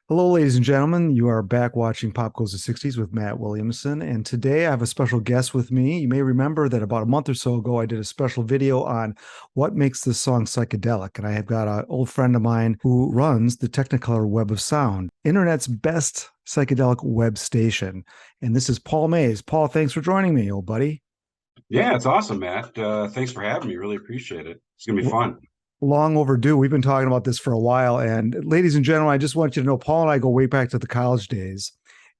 Hello, ladies and gentlemen. You are back watching Pop Goes the 60s with Matt Williamson. And today I have a special guest with me. You may remember that about a month or so ago, I did a special video on what makes this song psychedelic. And I have got an old friend of mine who runs the Technicolor Web of Sound, internet's best psychedelic web station. And this is Paul Mays. Paul, thanks for joining me, old buddy. Yeah, it's awesome, Matt. Thanks for having me. Really appreciate it. It's gonna be fun. Long overdue. We've been talking about this for a while. And ladies and gentlemen, I just want you to know Paul and I go way back to the college days.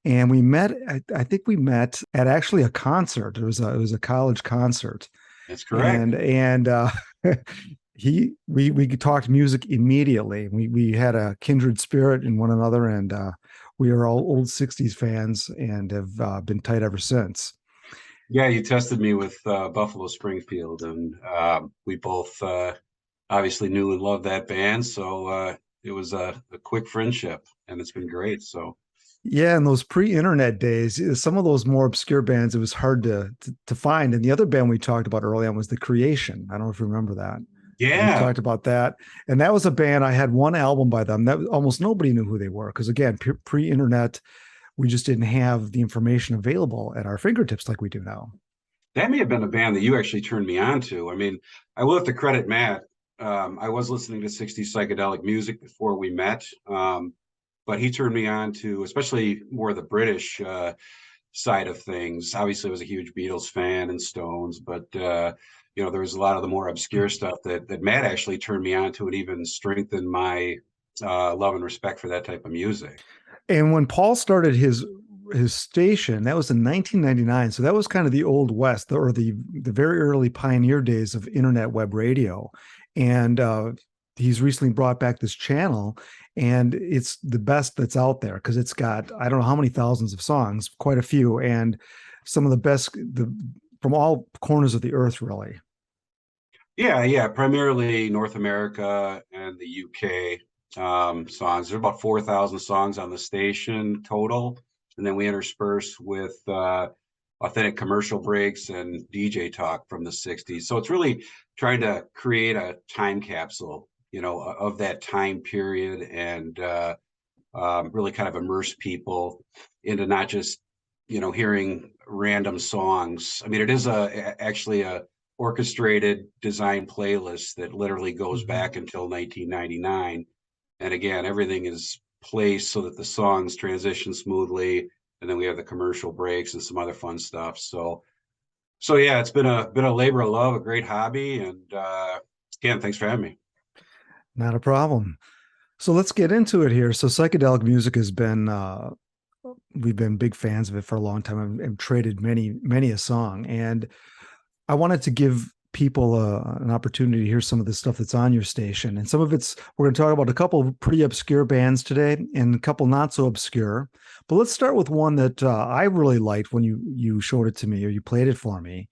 And we met, I think we met at actually a concert. It was a college concert. That's correct. And we talked music immediately. We had a kindred spirit in one another, and we are all old 60s fans and have been tight ever since. Yeah, you tested me with Buffalo Springfield, and we both obviously knew and loved that band. So it was a quick friendship, and it's been great. So Yeah, in those pre-internet days, some of those more obscure bands, it was hard to find. And the other band we talked about early on was The Creation. I don't know if you remember that. We yeah, talked about that, and that was a band. I had one album by them that almost nobody knew who they were because again, pre-internet, we just didn't have the information available at our fingertips like we do now. that may have been a band that you actually turned me on to. I mean, I will have to credit Matt. I was listening to 60s psychedelic music before we met, but he turned me on to especially more of the British side of things. Obviously, I was a huge Beatles fan and Stones, but there was a lot of the more obscure stuff that Matt actually turned me on to, and even strengthened my love and respect for that type of music. And when Paul started his station, that was in 1999. So that was kind of the old west, or the very early pioneer days of internet web radio. And he's recently brought back this channel, and it's the best that's out there because it's got I don't know how many thousands of songs, quite a few, and some of the best from all corners of the earth, really. Yeah, yeah, primarily North America and the UK songs. There are about 4,000 songs on the station total, and then we intersperse with authentic commercial breaks and DJ talk from the 60s. So it's really trying to create a time capsule, of that time period, and really kind of immerse people into not just, hearing random songs. I mean, it is actually a orchestrated design playlist that literally goes Mhm. back until 1999. And again, everything is placed so that the songs transition smoothly, and then we have the commercial breaks and some other fun stuff. So yeah, it's been a labor of love, a great hobby, and again, thanks for having me. Not a problem. So let's get into it here. So psychedelic music has been we've been big fans of it for a long time and traded many a song. And I wanted to give people an opportunity to hear some of the stuff that's on your station. And some of it's, we're going to talk about a couple of pretty obscure bands today and a couple not so obscure. But let's start with one that I really liked when you showed it to me or you played it for me.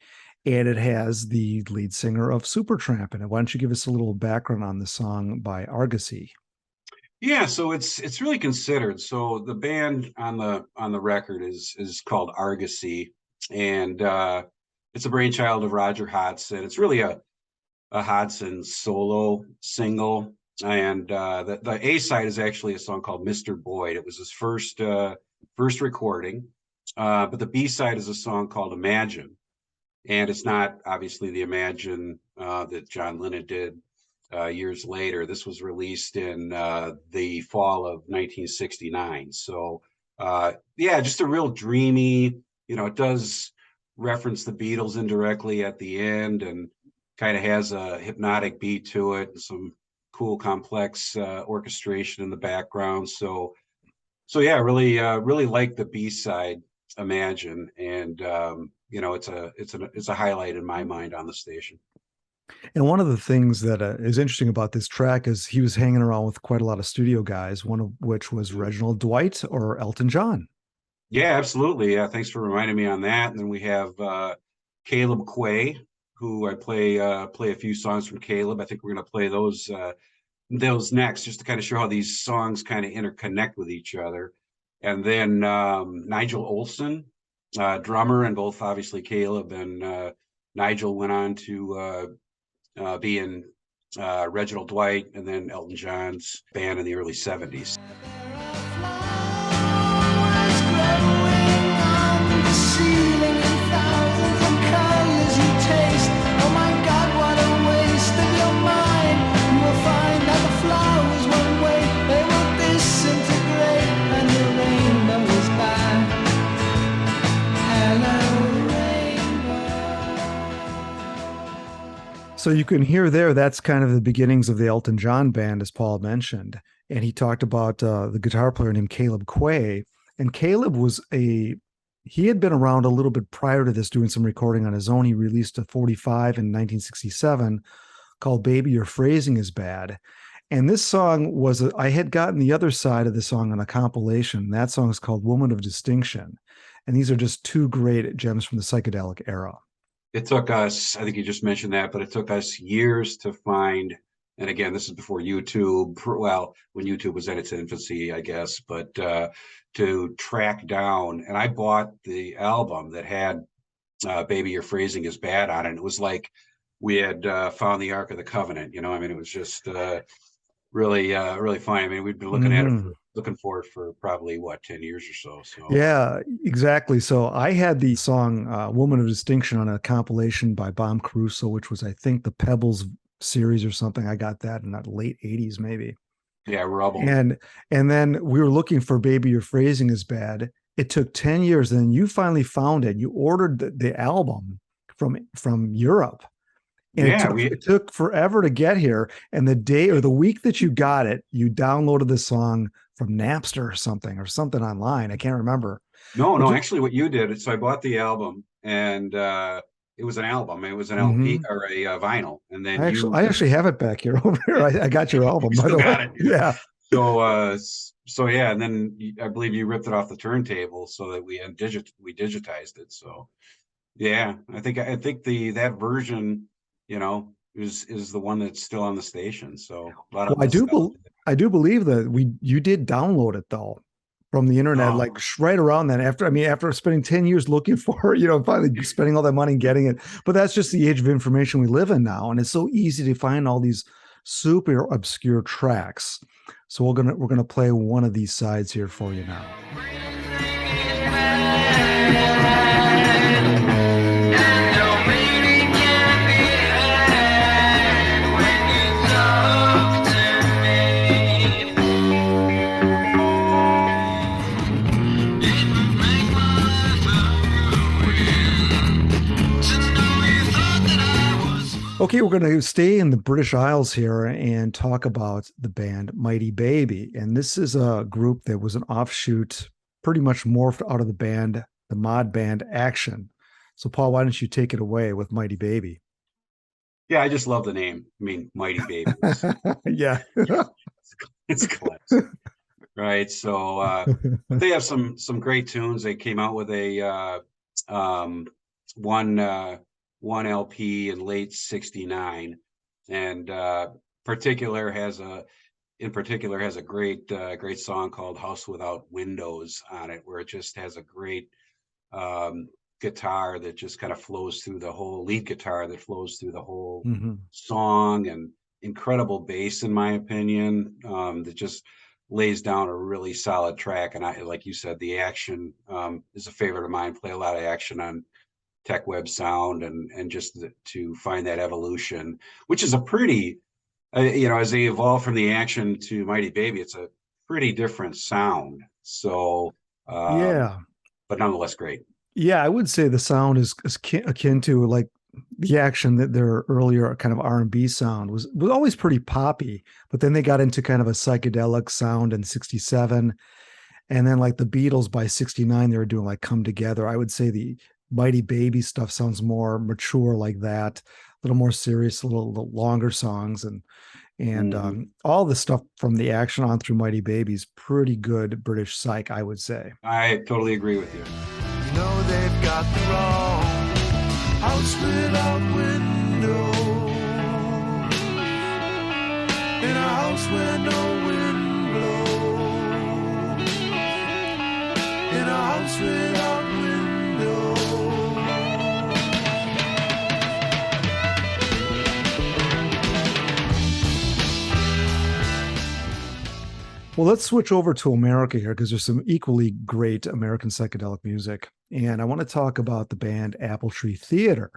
And it has the lead singer of Supertramp in it. Why don't you give us a little background on the song by Argosy? Yeah, so it's really considered. So the band on the record is called Argosy, and it's a brainchild of Roger Hodgson. It's really a Hodgson solo single, and the A side is actually a song called Mr. Boyd. It was his first recording, but the B side is a song called Imagine, and it's not obviously the Imagine that John Lennon did years later. This was released in the fall of 1969. So yeah, just a real dreamy. It does reference the Beatles indirectly at the end, and kind of has a hypnotic beat to it, and some cool complex orchestration in the background. So yeah, really like the B side, Imagine, and it's a highlight in my mind on the station. And one of the things that is interesting about this track is he was hanging around with quite a lot of studio guys, one of which was Reginald Dwight or Elton John. Yeah, absolutely. Yeah, thanks for reminding me on that. And then we have Caleb Quaye, who I play a few songs from Caleb. I think we're gonna play those next, just to kind of show how these songs kind of interconnect with each other. And then Nigel Olsson, drummer, and both obviously Caleb and Nigel went on to be in Reginald Dwight and then Elton John's band in the early 70s. So you can hear there, that's kind of the beginnings of the Elton John band, as Paul mentioned. And he talked about the guitar player named Caleb Quaye. And Caleb he had been around a little bit prior to this, doing some recording on his own. He released a 45 in 1967 called Baby, Your Phrasing is Bad. And this song I had gotten the other side of the song on a compilation. That song is called Woman of Distinction. And these are just two great gems from the psychedelic era. It took us, I think you just mentioned that, but it took us years to find, and again, this is before YouTube, well, when YouTube was in its infancy, I guess, but to track down, and I bought the album that had Baby, Your Phrasing is Bad on it. And it was like we had found the Ark of the Covenant, I mean, it was just really fun. I mean, we'd been looking at it, looking for it for probably 10 years or so. So yeah, exactly. So I had the song Woman of Distinction on a compilation by Bomb Caruso, which was, I think, the Pebbles series or something. I got that in the late 80s, maybe. Yeah, Rubble. And then we were looking for Baby, Your Phrasing is Bad. It took 10 years. Then you finally found it. You ordered the album from Europe. And it took forever to get here. And the day or the week that you got it, you downloaded the song from Napster or something online. I can't remember. No, actually what you did, so I bought the album, and it was an album. It was an LP or a vinyl. And then I actually have it back here over here. I got your album. By the way. Yeah. So yeah, and then I believe you ripped it off the turntable so that we digitized it. So yeah, I think that version, is the one that's still on the station. So a lot of I do believe that you did download it though from the internet, like right around then. After spending 10 years looking for it, finally spending all that money getting it. But that's just the age of information we live in now, and it's so easy to find all these super obscure tracks. So we're gonna play one of these sides here for you now. Okay, we're going to stay in the British Isles here and talk about the band Mighty Baby. And this is a group that was an offshoot, pretty much morphed out of the mod band Action. So Paul, why don't you take it away with Mighty Baby? Yeah, I just love the name. I mean, Mighty Baby. Yeah. It's classic. Right. So they have some great tunes. They came out with a one LP in late '69, and in particular has a great song called House Without Windows on it, where it just has a great guitar that just kind of flows through the whole lead guitar that flows through the whole song, and incredible bass, in my opinion, that just lays down a really solid track. And I, like you said, the Action is a favorite of mine. Play a lot of Action on Tech Web Sound, and just to find that evolution, which is a pretty, as they evolve from the Action to Mighty Baby, it's a pretty different sound. So yeah, but nonetheless great. Yeah, I would say the sound is akin to like the Action, that their earlier kind of R&B sound was always pretty poppy, but then they got into kind of a psychedelic sound in '67, and then like the Beatles by '69, they were doing like Come Together. I would say the Mighty Baby stuff sounds more mature like that, a little more serious, a little longer songs, and all the stuff from the Action on through Mighty Baby's pretty good British psych, I would say. I totally agree with you. They've got the wrong house without window, in a house where no wind blows, in a house without window. Well, let's switch over to America here because there's some equally great American psychedelic music. And I want to talk about the band Apple Tree Theater.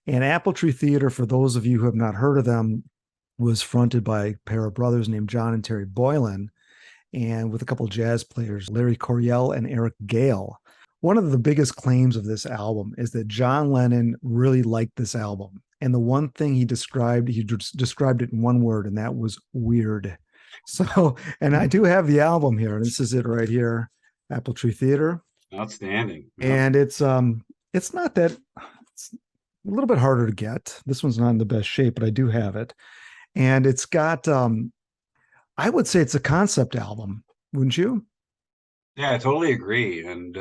And Apple Tree Theater, for those of you who have not heard of them, was fronted by a pair of brothers named John and Terry Boylan, and with a couple of jazz players, Larry Coryell and Eric Gale. One of the biggest claims of this album is that John Lennon really liked this album. And the one thing he described it in one word, and that was weird. So, and I do have the album here. This is it right here, Apple Tree Theater. Outstanding. And it's not that, it's a little bit harder to get. This one's not in the best shape, but I do have it. And it's got, I would say it's a concept album, wouldn't you? Yeah, I totally agree. And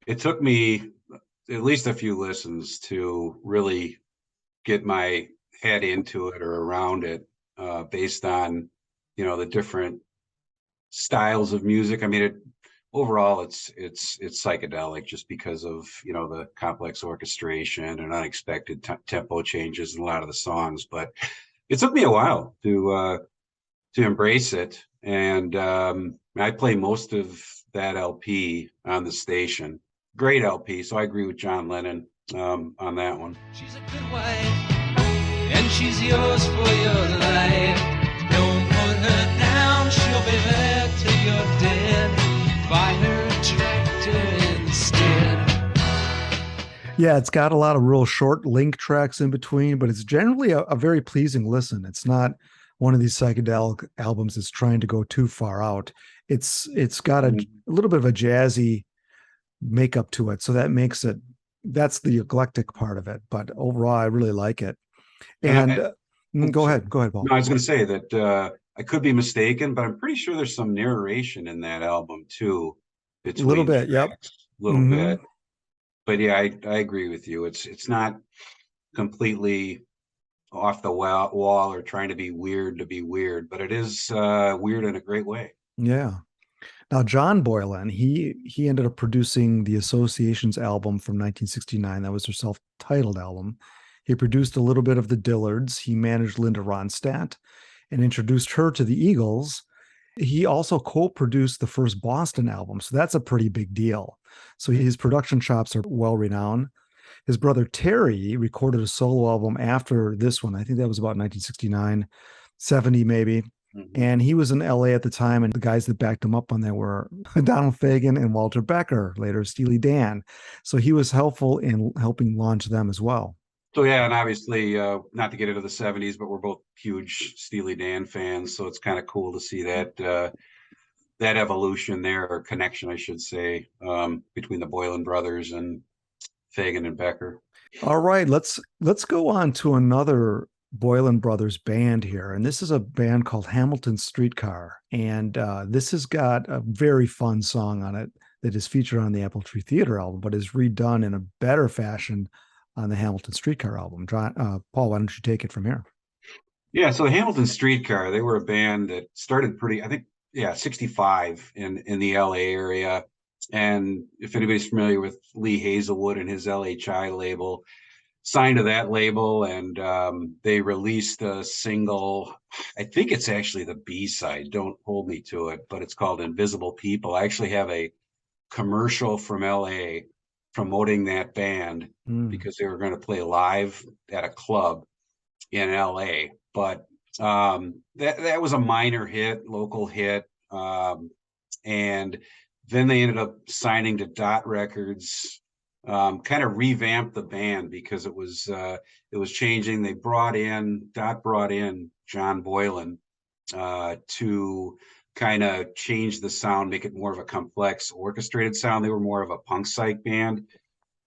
it took me at least a few listens to really get my head into it or around it, based on, the different styles of music. I mean, overall, it's psychedelic just because of, the complex orchestration and unexpected tempo changes in a lot of the songs. But it took me a while to embrace it. And I play most of that LP on the station. Great LP. So I agree with John Lennon on that one. She's a good wife, and she's yours for your life. Don't put her down, she'll be there till you're dead. Buy her a tractor instead. Yeah, it's got a lot of real short link tracks in between, but it's generally a very pleasing listen. It's not one of these psychedelic albums that's trying to go too far out. It's got a little bit of a jazzy makeup to it, so that makes it, that's the eclectic part of it. But overall, I really like it. And go ahead, Paul. No, I was going to say that I could be mistaken, but I'm pretty sure there's some narration in that album too. A little bit, yep. A little bit. But yeah, I agree with you. It's not completely off the wall or trying to be weird, but it is weird in a great way. Yeah. Now, John Boylan, he ended up producing the Associations album from 1969. That was their self-titled album. He produced a little bit of the Dillards. He managed Linda Ronstadt and introduced her to the Eagles. He also co-produced the first Boston album, so that's a pretty big deal. So his production chops are well renowned. His brother Terry recorded a solo album after this one. I think that was about 1969, 70 maybe. And he was in LA at the time, and the guys that backed him up on that were Donald Fagen and Walter Becker, later Steely Dan. So he was helpful in helping launch them as well. So yeah, and obviously, not to get into the 70s, but we're both huge Steely Dan fans, so it's kind of cool to see that that evolution there, or connection, I should say, between the Boylan brothers and Fagen and Becker. All right, let's go on to another Boylan Brothers band here, and this is a band called Hamilton Streetcar, and this has got a very fun song on it that is featured on the Apple Tree Theater album, but is redone in a better fashion on the Hamilton Streetcar album. Paul, why don't you take it from here? Yeah, so the Hamilton Streetcar, they were a band that started 65 in the LA area. And if anybody's familiar with Lee Hazelwood and his LHI label, signed to that label, and they released a single. I think it's actually the B-side, don't hold me to it, but it's called Invisible People. I actually have a commercial from LA promoting that band because they were going to play live at a club in LA. But that was a minor hit, local hit. And then they ended up signing to Dot Records, kind of revamped the band because it was changing. Dot brought in John Boylan to kind of change the sound, make it more of a complex orchestrated sound. They were more of a punk psych band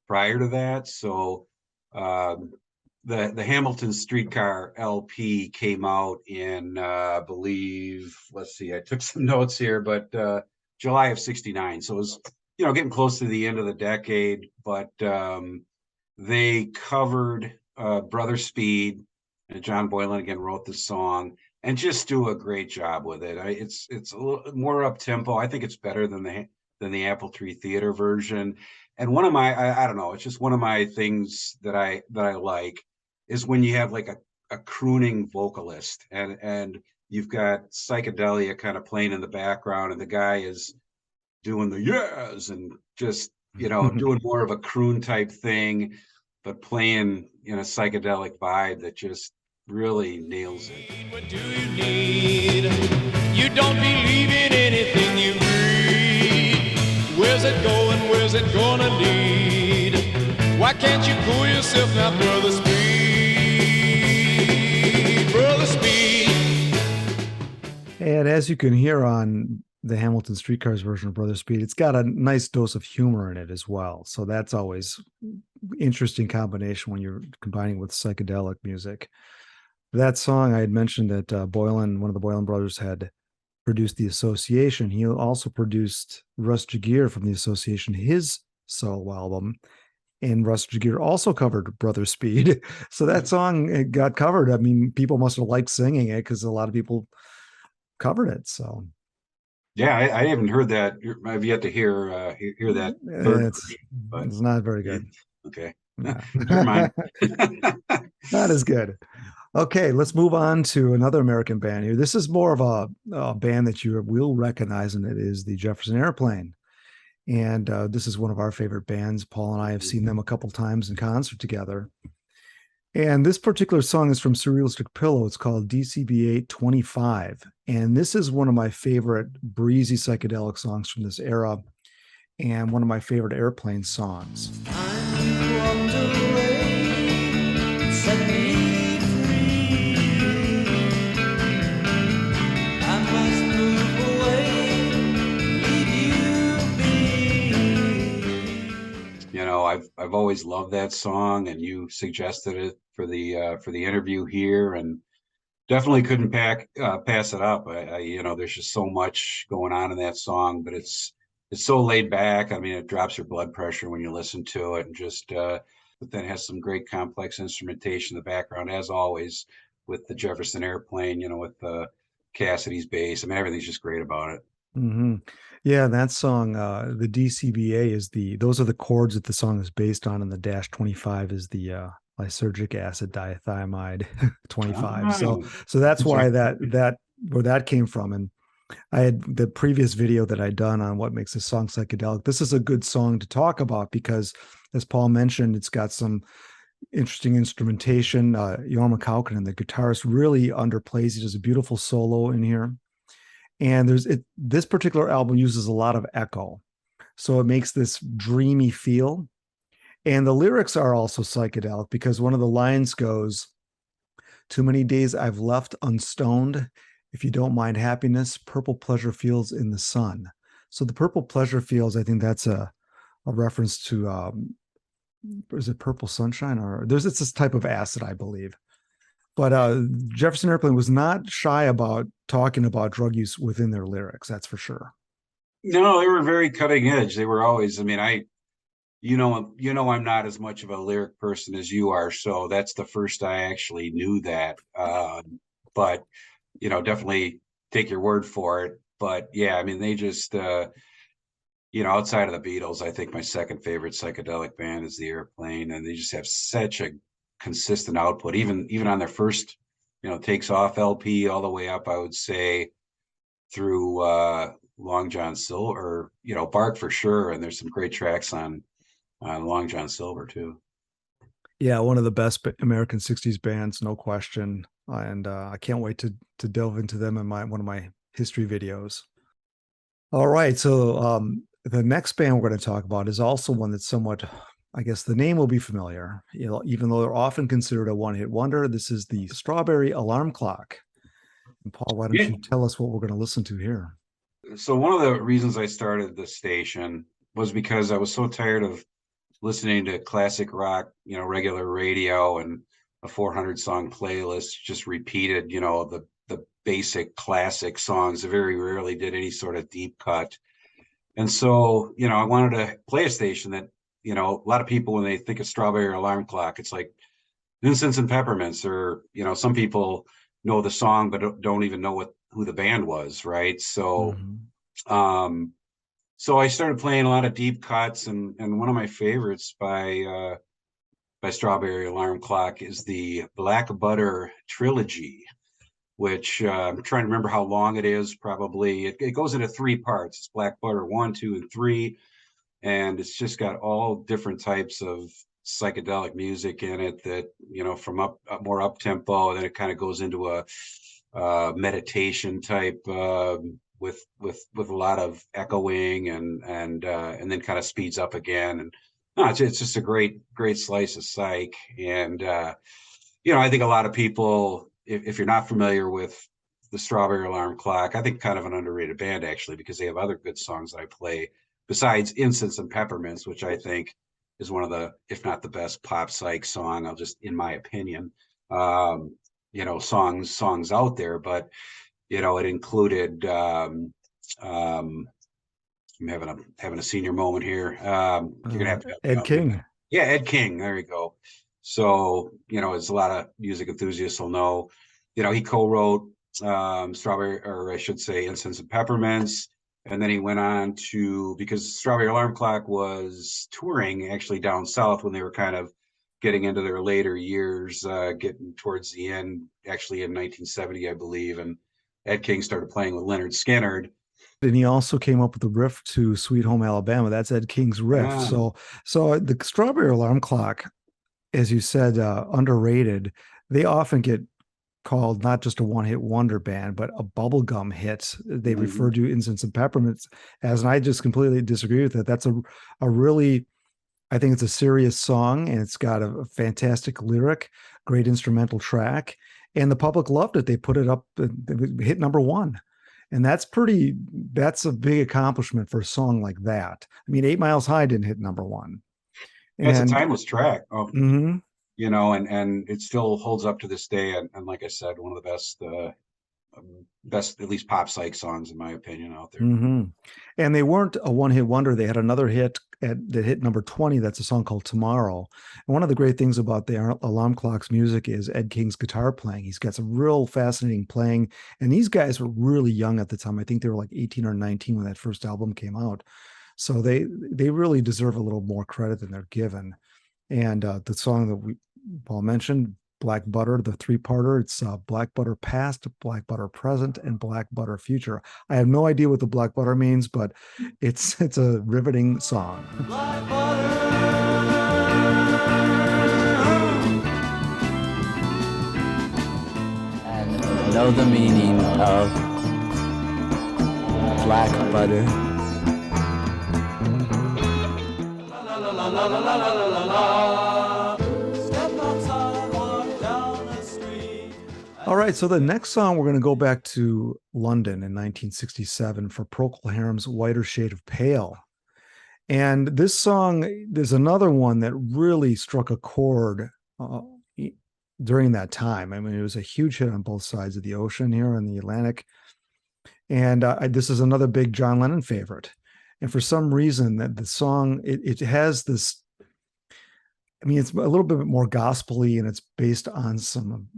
prior to that. So the Hamilton Streetcar LP came out in I believe, let's see, I took some notes here, but July of '69. So it was, getting close to the end of the decade, but they covered Brother Speed, and John Boylan again wrote the song, and just do a great job with it. It's a little more up tempo. I think it's better than the Apple Tree Theater version. And one of my, I don't know, it's just one of my things that I like is when you have like a crooning vocalist, and you've got psychedelia kind of playing in the background, and the guy is doing the yes and just, doing more of a croon type thing, but playing in a psychedelic vibe that just really nails it. What do you need? You don't believe in anything you read. Where's it going? Where's it gonna lead? Why can't you cool yourself now, brother Speed? Brother Speed. And as you can hear on the Hamilton Streetcars version of Brother Speed, it's got a nice dose of humor in it as well. So that's always interesting combination when you're combining with psychedelic music. That song, I had mentioned that Boylan, one of the Boylan brothers, had produced The Association. He also produced Russ Jagir from The Association, his solo album. And Russ Jagir also covered Brother Speed. So that song, it got covered. I mean, people must have liked singing it because a lot of people covered it. So yeah, I haven't heard that. I've yet to hear that. It's not very good. Okay. No. Never mind. Not as good. Okay, let's move on to another American band here. This is more of a band that you will recognize, and it is the Jefferson Airplane. And this is one of our favorite bands. Paul and I have seen them a couple times in concert together. And this particular song is from Surrealistic Pillow. It's called DCB 825. And this is one of my favorite breezy psychedelic songs from this era, and one of my favorite Airplane songs. I've always loved that song, and you suggested it for the interview here, and definitely couldn't pass it up. There's just so much going on in that song, but it's so laid back. I mean, it drops your blood pressure when you listen to it, and just but then has some great complex instrumentation in the background, as always, with the Jefferson Airplane, with the Cassidy's bass. I mean, everything's just great about it. Mm-hmm. Yeah, that song, the DCBA those are the chords that the song is based on, and the -25 is the lysergic acid diethylamide 25. So that's why where that came from. And I had the previous video that I'd done on what makes this song psychedelic. This is a good song to talk about because, as Paul mentioned, it's got some interesting instrumentation. Jorma Kaukonen, the guitarist, really underplays. He does a beautiful solo in here. And this particular album uses a lot of echo. So it makes this dreamy feel. And the lyrics are also psychedelic because one of the lines goes, "Too many days I've left unstoned. If you don't mind happiness, purple pleasure fields in the sun." So the purple pleasure fields, I think that's a reference to, is it purple sunshine? Or it's this type of acid, I believe. But Jefferson Airplane was not shy about talking about drug use within their lyrics, that's for sure. No, they were very cutting edge. They were always, I mean, I'm not as much of a lyric person as you are, so that's the first I actually knew that. But, definitely take your word for it. But yeah, I mean, they just, outside of the Beatles, I think my second favorite psychedelic band is the Airplane, and they just have such a consistent output, even on their first Takes Off LP all the way up, I would say, through Long John Silver, or Bark for sure, and there's some great tracks on Long John Silver too. Yeah, one of the best American 60s bands, no question, and I can't wait to delve into them in one of my history videos. All right, so the next band we're going to talk about is also one that's somewhat, I guess the name will be familiar, even though they're often considered a one-hit wonder. This is the Strawberry Alarm Clock. And Paul, why don't you tell us what we're going to listen to here? So one of the reasons I started the station was because I was so tired of listening to classic rock, regular radio, and a 400-song playlist just repeated, the basic classic songs. I very rarely did any sort of deep cut. And so, I wanted to play a station that, a lot of people, when they think of Strawberry Alarm Clock, it's like Incense and Peppermints, or, some people know the song, but don't even know who the band was. Right. So, so I started playing a lot of deep cuts, and one of my favorites by Strawberry Alarm Clock is the Black Butter Trilogy. which I'm trying to remember how long it is. Probably it goes into 3 parts. It's Black Butter 1, 2, and 3, and it's just got all different types of psychedelic music in it. That from up more up tempo, and then it kind of goes into a meditation type with a lot of echoing and then kind of speeds up again. And it's just a great slice of psych. And I think a lot of people, if you're not familiar with the Strawberry Alarm Clock, I think kind of an underrated band actually, because they have other good songs that I play besides Incense and Peppermints, which I think is one of the, if not the best pop psych song, in my opinion, songs out there. But it included I'm having a senior moment here. You're gonna have to help me Ed out. King. Yeah, Ed King. There you go. So as a lot of music enthusiasts will know, he co-wrote Strawberry, or I should say, Incense and Peppermints. And then he went on to, because Strawberry Alarm Clock was touring actually down south when they were kind of getting into their later years, getting towards the end, actually in 1970, I believe. And Ed King started playing with Lynyrd Skynyrd. And he also came up with the riff to Sweet Home Alabama. That's Ed King's riff. Yeah. So the Strawberry Alarm Clock, as you said, underrated. They often get called not just a one-hit wonder band, but a bubblegum hit. They refer to Incense and Peppermints as, and I just completely disagree with that. That's a really, I think it's a serious song, and it's got a fantastic lyric, great instrumental track, and the public loved it. They put it up, hit number 1. And that's a big accomplishment for a song like that. I mean, 8 Miles High didn't hit number 1. It's a timeless track. Mm-hmm. And it still holds up to this day. And like I said, one of the best, at least pop psych songs, in my opinion, out there. Mm-hmm. And they weren't a one-hit wonder. They had another hit that hit number 20. That's a song called Tomorrow. And one of the great things about the Alarm Clock's music is Ed King's guitar playing. He's got some real fascinating playing. And these guys were really young at the time. I think they were like 18 or 19 when that first album came out. So they really deserve a little more credit than they're given. And the song that Paul mentioned, Black Butter, the 3-parter, it's Black Butter Past, Black Butter Present, and Black Butter Future. I have no idea what the Black Butter means, but it's a riveting song. Black butter. And know the meaning of black butter. La la la la la la la la la. Step outside, walk down the street. All right, so the next song, we're going to go back to London in 1967 for Procol Harum's Whiter Shade of Pale. And this song, there's another one that really struck a chord during that time. I mean, it was a huge hit on both sides of the ocean here in the Atlantic. And this is another big John Lennon favorite. And for some reason, that the song, it has this, I mean, it's a little bit more gospel-y, and it's based on some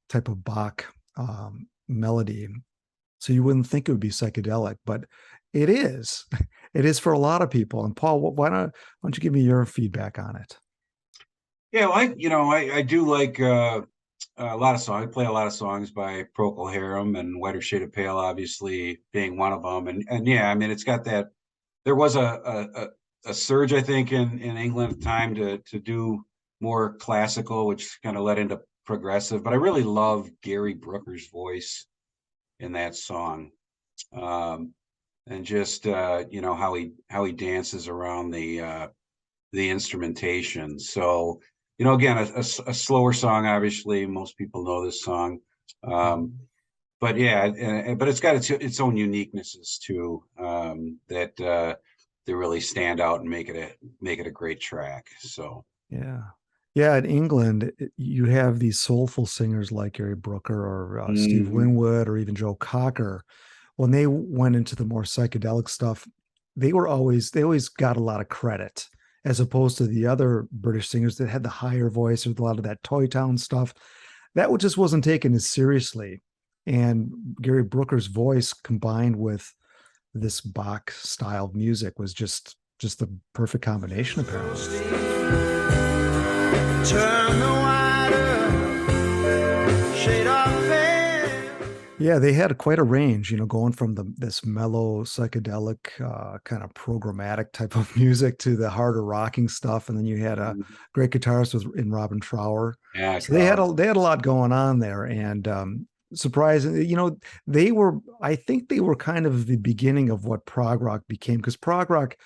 type of Bach melody. So you wouldn't think it would be psychedelic, but it is. It is for a lot of people. And Paul, why don't you give me your feedback on it? Yeah, I do like a lot of songs. I play a lot of songs by Procol Harum, and Whiter Shade of Pale obviously being one of them. And yeah, I mean, it's got that. There was a surge, I think, in England at the time to do more classical, which kind of led into progressive. But I really love Gary Brooker's voice in that song, and just how he dances around the instrumentation. So again, a slower song. Obviously, most people know this song, but yeah, but it's got its own uniquenesses too, that really stand out and make it a great track. So yeah, in England, you have these soulful singers like Gary Brooker or Steve Winwood or even Joe Cocker. When they went into the more psychedelic stuff, they always got a lot of credit, as opposed to the other British singers that had the higher voice or a lot of that Toy Town stuff. That just wasn't taken as seriously. And Gary Brooker's voice combined with this Bach style music was just the perfect combination, apparently. Turn the whiter shade of pale. Yeah, they had quite a range, going from this mellow psychedelic kind of programmatic type of music to the harder rocking stuff, and then you had a great guitarist in Robin Trower. Yeah, So they had a lot going on there, and surprisingly, I think they were kind of the beginning of what prog rock became, because prog rock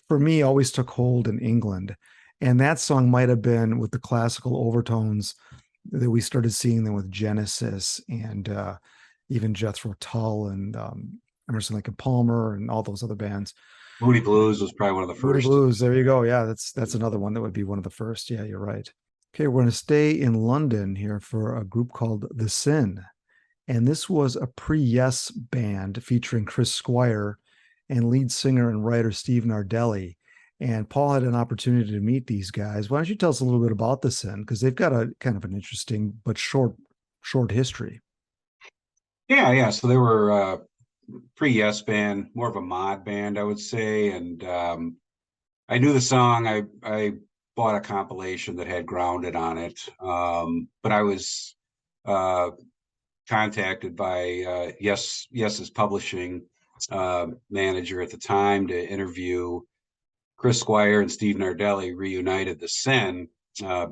for me always took hold in England, and that song might have been with the classical overtones that we started seeing them with Genesis and even Jethro Tull and Emerson, Lake and Palmer and all those other bands. Moody Blues was probably one of the Moody first. Blues, there you go. Yeah, that's another one that would be one of the first. Yeah, you're right. Okay, we're going to stay in London here for a group called the Syn. And this was a pre-Yes band featuring Chris Squire and lead singer and writer Steve Nardelli. And Paul had an opportunity to meet these guys. Why don't you tell us a little bit about the Syn? Because they've got a kind of an interesting but short history. Yeah. So they were pre-Yes band, more of a mod band, I would say. And I knew the song. I bought a compilation that had Grounded on it. But I was contacted by Yes's publishing manager at the time to interview Chris Squire and Steve Nardelli. Reunited the Syn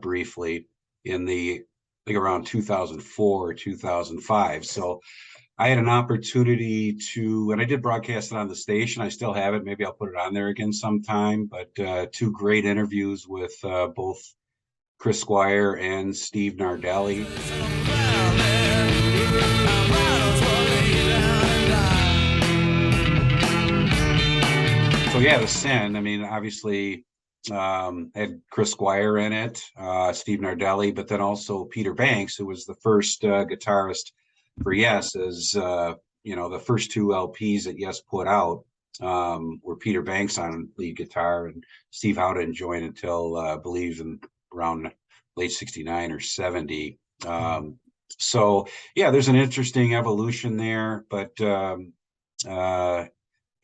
briefly in around 2004 or 2005. So I had an opportunity and I did broadcast it on the station. I still have it. Maybe I'll put it on there again sometime. But two great interviews with both Chris Squire and Steve Nardelli. So yeah, the Syn, I mean, obviously had Chris Squire in it, Steve Nardelli, but then also Peter Banks, who was the first guitarist for Yes, as the first two LPs that Yes put out were Peter Banks on lead guitar and Steve Howe didn't join until I believe in around late 69 or 70. So yeah, there's an interesting evolution there, but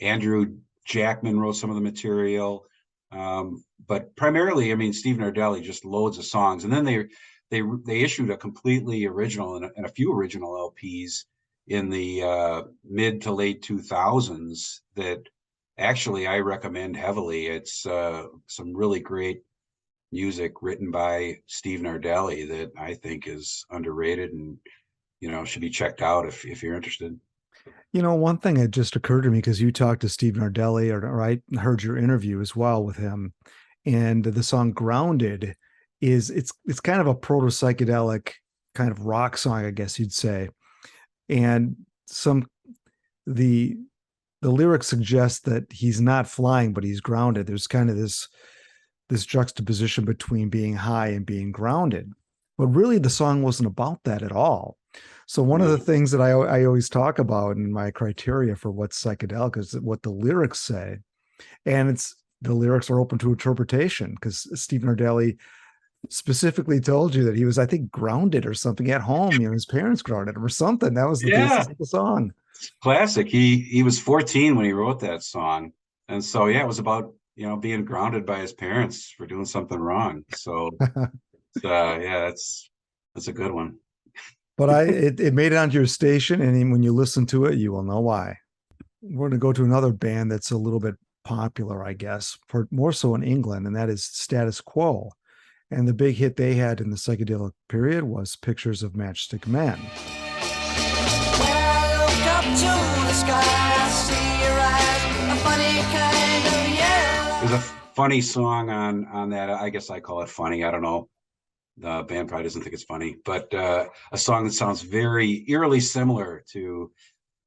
Andrew Jackman wrote some of the material, but primarily, I mean, Steve Nardelli just loads of songs, and then they issued a completely original and a few original LPs in the mid to late 2000s that actually I recommend heavily. It's some really great music written by Steve Nardelli that I think is underrated and should be checked out if you're interested. One thing that just occurred to me, because you talked to Steve Nardelli, or I heard your interview as well with him, and the song Grounded it's kind of a proto-psychedelic kind of rock song, I guess you'd say. And the lyrics suggest that he's not flying, but he's grounded. There's kind of this juxtaposition between being high and being grounded. But really the song wasn't about that at all. So one of the things that I always talk about in my criteria for what's psychedelic is what the lyrics say. And the lyrics are open to interpretation, because Steve Nardelli specifically told you that he was, I think, grounded or something at home. His parents grounded him or something. That was the basis of the song. Classic. He was 14 when he wrote that song. And so, yeah, it was about, being grounded by his parents for doing something wrong. So, yeah, that's a good one. But it made it onto your station, and when you listen to it, you will know why. We're going to go to another band that's a little bit popular, I guess, for more so in England, and that is Status Quo. And the big hit they had in the psychedelic period was Pictures of Matchstick Men. There's a funny song on that. I guess I call it funny. I don't know. The band probably doesn't think it's funny, but a song that sounds very eerily similar to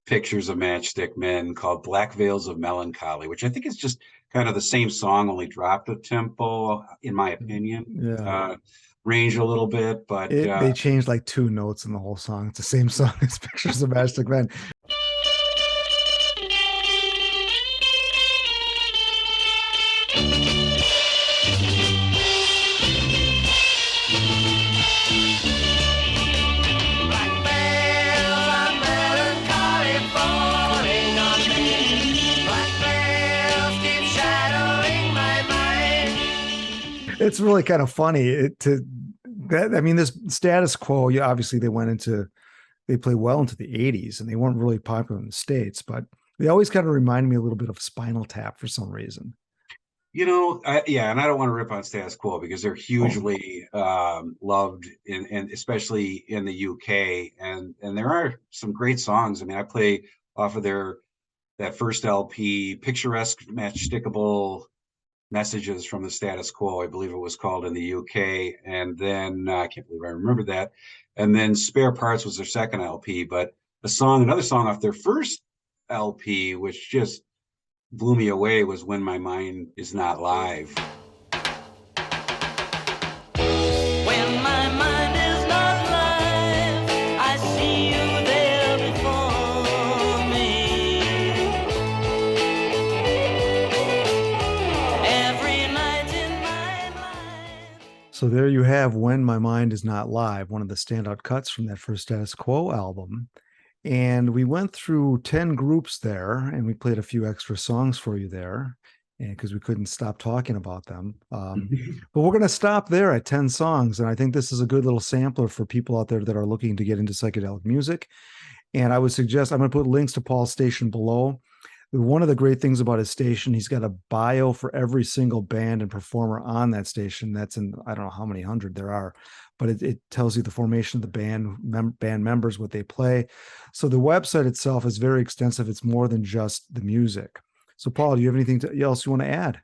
Pictures of Matchstick Men called Black Veils of Melancholy, which I think is just kind of the same song, only dropped a tempo, in my opinion. Yeah. Range a little bit, but they changed like 2 notes in the whole song. It's the same song as Pictures of Matchstick Men. It's really kind of funny this Status Quo. Obviously they they play well into the 80s, and they weren't really popular in the States, but they always kind of remind me a little bit of Spinal Tap for some reason. Yeah, and I don't want to rip on Status Quo because they're hugely loved and especially in the UK, and there are some great songs. I mean, I play off of that first LP, Picturesque Matchstickable Messages from the Status Quo, I believe it was called in the UK, and then I can't believe I remember that. And then Spare Parts was their second LP, but another song off their first LP, which just blew me away, was When My Mind Is Not Live. When my mind is not live, I see you there before me. Every night in my mind. So there you have When My Mind Is Not Live, one of the standout cuts from that first Status Quo album. And we went through 10 groups there, and we played a few extra songs for you there, and because we couldn't stop talking about them. But we're going to stop there at 10 songs. And I think this is a good little sampler for people out there that are looking to get into psychedelic music. And I would suggest, I'm going to put links to Paul's station below. One of the great things about his station, he's got a bio for every single band and performer on that station. That's in, I don't know how many hundred there are, but it tells you the formation of the band, band members, what they play. So the website itself is very extensive. It's more than just the music. So Paul, do you have anything else you want to add?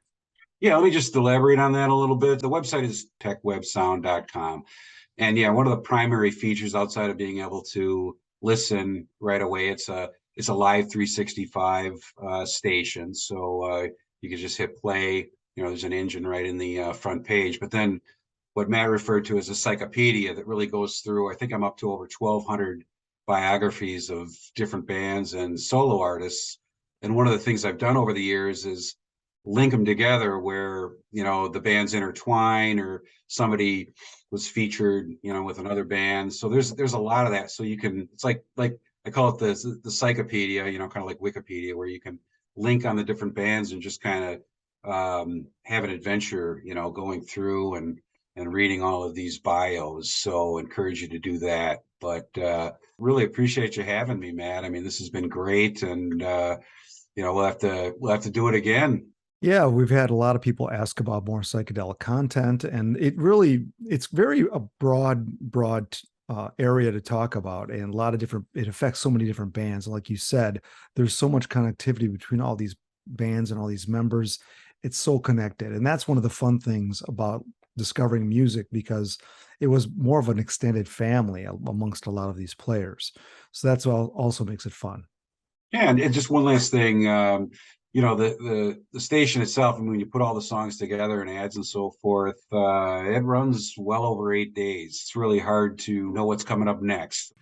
Yeah, let me just elaborate on that a little bit. The website is techwebsound.com. And yeah, one of the primary features outside of being able to listen right away, it's a live 365 station. So you can just hit play. There's an engine right in the front page. But then what Matt referred to as a psychopedia that really goes through, I think I'm up to over 1,200 biographies of different bands and solo artists. And one of the things I've done over the years is link them together where, the bands intertwine, or somebody was featured, with another band. So there's a lot of that. So you can, it's like I call it the psychopedia, kind of like Wikipedia, where you can link on the different bands and just kind of have an adventure, going through and reading all of these bios. So encourage you to do that. But really appreciate you having me, Matt. I mean, this has been great, and we'll have to do it again. Yeah, we've had a lot of people ask about more psychedelic content, and it's very a broad area to talk about, and a lot of it affects so many different bands. Like you said, there's so much connectivity between all these bands and all these members. It's so connected. And that's one of the fun things about discovering music, because it was more of an extended family amongst a lot of these players. So that's what also makes it fun. Yeah, and just one last thing, the station itself, and when you put all the songs together and ads and so forth, it runs well over 8 days. It's really hard to know what's coming up next.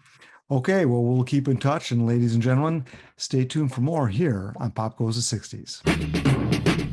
Okay, well, we'll keep in touch, and ladies and gentlemen, stay tuned for more here on Pop Goes the 60s.